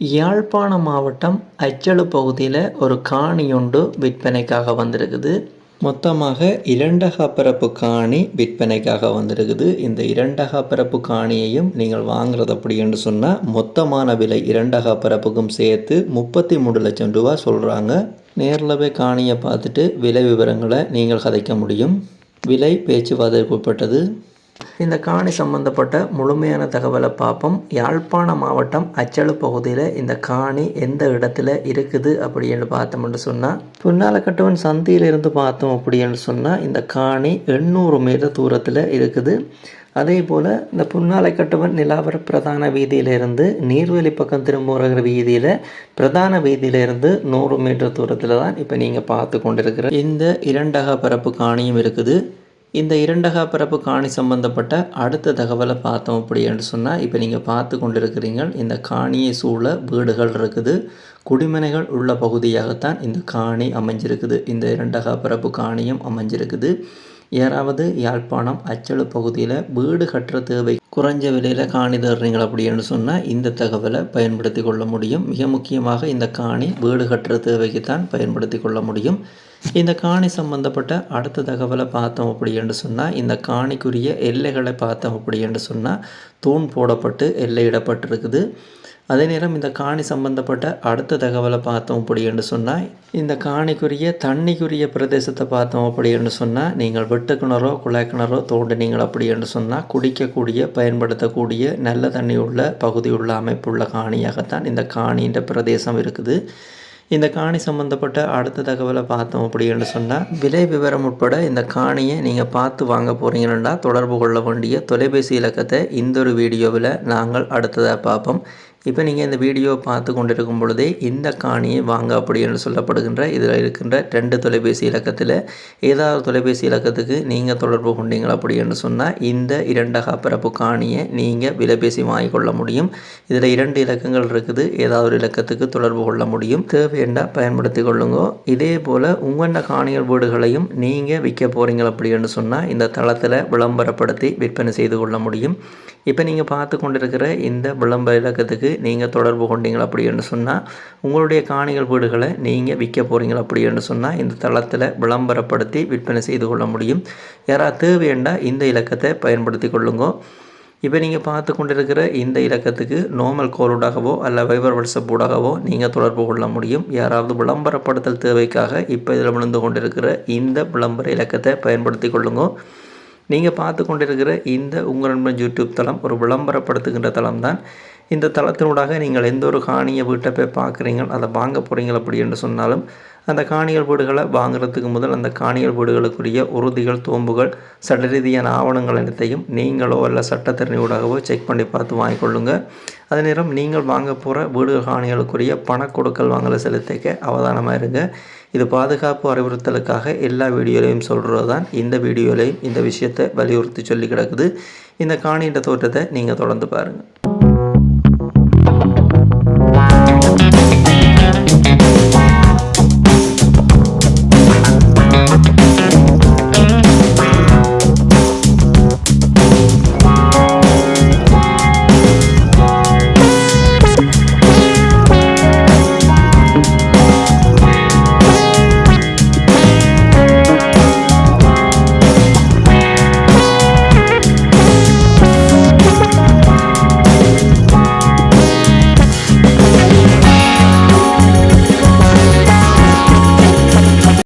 யாழ்ப்பாணம் மாவட்டம் அச்சலு பகுதியில் ஒரு காணி ஒன்று விற்பனைக்காக வந்திருக்குது. மொத்தமாக 2 பரப்பு காணி விற்பனைக்காக வந்திருக்குது. இந்த 2 பரப்பு காணியையும் நீங்கள் வாங்குறது அப்படி என்று சொன்னால் மொத்தமான விலை 2 பரப்புக்கும் சேர்த்து 33 லட்சம் ரூபா சொல்கிறாங்க. நேரில் போய் காணியை பார்த்துட்டு விலை விவரங்களை நீங்கள் கதைக்க முடியும். விலை பேச்சுவார்த்தைக்கு உட்பட்டது. இந்த காணி சம்பந்தப்பட்ட முழுமையான தகவலை பார்ப்போம். யாழ்ப்பாணம் மாவட்டம் அச்சலு பகுதியில் இந்த காணி எந்த இடத்துல இருக்குது அப்படின்னு பார்த்தோம்னு சொன்னால், புன்னாலக்கட்டுவன் சந்தியிலிருந்து பார்த்தோம் அப்படின்னு சொன்னால் இந்த காணி 800 மீட்டர் தூரத்தில் இருக்குது. அதே போல் இந்த புன்னாலைக்கட்டுவன் நிலாவர பிரதான வீதியிலிருந்து நீர்வேலி பக்கம் திரும்புகிற வீதியில் பிரதான வீதியிலிருந்து 100 மீட்டர் தூரத்தில் தான் இப்போ நீங்கள் பார்த்து கொண்டிருக்கிற இந்த 2 பரப்பு காணியும் இருக்குது. இந்த 2 பரப்பு காணி சம்பந்தப்பட்ட அடுத்த தகவலை பார்த்தோம் அப்படி என்று சொன்னால், இப்போ நீங்கள் பார்த்து கொண்டிருக்கிறீங்க இந்த காணியை சூழ வீடுகள் இருக்குது. குடிமனைகள் உள்ள பகுதியாகத்தான் இந்த காணி அமைஞ்சிருக்குது. இந்த 2 பரப்பு காணியும் அமைஞ்சிருக்குது. யாராவது யாழ்ப்பாணம் அச்சலு பகுதியில் வீடு கட்டுற தேவை குறைஞ்ச விலையில் காணி தர்றீங்க அப்படின்னு சொன்னால் இந்த தகவலை பயன்படுத்தி கொள்ள முடியும். மிக முக்கியமாக இந்த காணி வீடு கட்டுற தேவைக்கு தான் பயன்படுத்தி கொள்ள முடியும். இந்த காணி சம்பந்தப்பட்ட அடுத்த தகவலை பார்த்தோம் அப்படி என்று சொன்னால், இந்த காணிக்குரிய எல்லைகளை பார்த்தோம் அப்படி என்று சொன்னால் தூண் போடப்பட்டு எல்லையிடப்பட்டிருக்குது. அதே நேரம் இந்த காணி சம்பந்தப்பட்ட அடுத்த தகவலை பார்த்தோம் அப்படி என்று சொன்னால், இந்த காணிக்குரிய தண்ணிக்குரிய பிரதேசத்தை பார்த்தோம் அப்படி என்று சொன்னால், நீங்கள் வெட்டு கிணறோ குழாய் கிணறோ தோண்டினீங்கள் அப்படி என்று சொன்னால் குடிக்கக்கூடிய பயன்படுத்தக்கூடிய நல்ல தண்ணி உள்ள பகுதி உள்ள அமைப்புள்ள காணியாகத்தான் இந்த காணின்ற பிரதேசம் இருக்குது. இந்த காணி சம்பந்தப்பட்ட அடுத்த தகவலை பார்த்தோம் அப்படி என்று சொன்னால், விலை விவரம் உட்பட இந்த காணியை நீங்கள் பார்த்து வாங்க போகிறீங்கன்னா தொடர்பு கொள்ள வேண்டிய தொலைபேசி இலக்கத்தை இந்த ஒரு வீடியோவில் நாங்கள் அடுத்ததாக பார்ப்போம். இப்போ நீங்கள் இந்த வீடியோவை பார்த்து கொண்டிருக்கும் பொழுதே இந்த காணியை வாங்க அப்படி என்று சொல்லப்படுகின்ற இதில் இருக்கின்ற 2 தொலைபேசி இலக்கத்தில் ஏதாவது தொலைபேசி இலக்கத்துக்கு நீங்கள் தொடர்பு கொண்டீங்க அப்படி என்று சொன்னால் இந்த 2 பரப்பு காணியை நீங்கள் விலை பேசி வாங்கிக்கொள்ள முடியும். இதில் 2 இலக்கங்கள் இருக்குது. ஏதாவது ஒரு இலக்கத்துக்கு தொடர்பு கொள்ள முடியும். தேவையண்டா பயன்படுத்தி கொள்ளுங்க. இதே போல் உங்களோட காணிகள் வீடுகளையும் நீங்கள் விற்க போகிறீங்க அப்படி என்று சொன்னால் இந்த தளத்தில் விளம்பரப்படுத்தி விற்பனை செய்து கொள்ள முடியும். இப்போ நீங்கள் பார்த்து கொண்டிருக்கிற இந்த விளம்பர இலக்கத்துக்கு நீங்கள் தொடர்பு கொண்டீங்க அப்படி என்று சொன்னால் உங்களுடைய காணிகள் வீடுகளை நீங்கள் விற்க போகிறீங்க அப்படி என்று சொன்னால் இந்த தளத்தில் விளம்பரப்படுத்தி விற்பனை செய்து கொள்ள முடியும். யாராவது தேவையண்டா இந்த இலக்கத்தை பயன்படுத்தி கொள்ளுங்க. இப்போ நீங்கள் பார்த்து கொண்டிருக்கிற இந்த இலக்கத்துக்கு நார்மல் கோலூடாகவோ அல்ல வைபர் வாட்ஸ்அப் ஊடாகவோ நீங்கள் தொடர்பு கொள்ள முடியும். யாராவது விளம்பரப்படுத்தல் தேவைக்காக இப்போ இதில் விழுந்து கொண்டிருக்கிற இந்த விளம்பர இலக்கத்தை பயன்படுத்தி கொள்ளுங்க. நீங்கள் பார்த்து கொண்டிருக்கிற இந்த உங்கள் நண்பன் யூடியூப் தளம் ஒரு விளம்பரப்படுத்துகின்ற தளம் தான். இந்த தளத்தினூடாக நீங்கள் எந்த ஒரு காணியை வீட்டை போய் பார்க்குறீங்க அதை வாங்க போகிறீங்க அப்படி என்று சொன்னாலும் அந்த காணிகள் வீடுகளை வாங்குறதுக்கு முதல் அந்த காணிகள் வீடுகளுக்குரிய உறுதிகள் தோம்புகள் சட்ட ரீதியான ஆவணங்கள் அனைத்தையும் நீங்களோ அல்ல சட்டத்திறனியூடாகவோ செக் பண்ணி பார்த்து வாங்கிக்கொள்ளுங்க. அதே நேரம் நீங்கள் வாங்க போகிற வீடு காணிகளுக்குரிய பணக்கொடுக்கல் வாங்கலை செலுத்திக்க அவதானமாக இருங்க. இது பாதுகாப்பு அறிவுறுத்தலுக்காக எல்லா வீடியோலையும் சொல்கிறது தான். இந்த வீடியோலையும் இந்த விஷயத்தை வலியுறுத்தி சொல்லி கிடக்குது. இந்த காணின்ற தோற்றத்தை நீங்கள் தொடர்ந்து பாருங்கள்.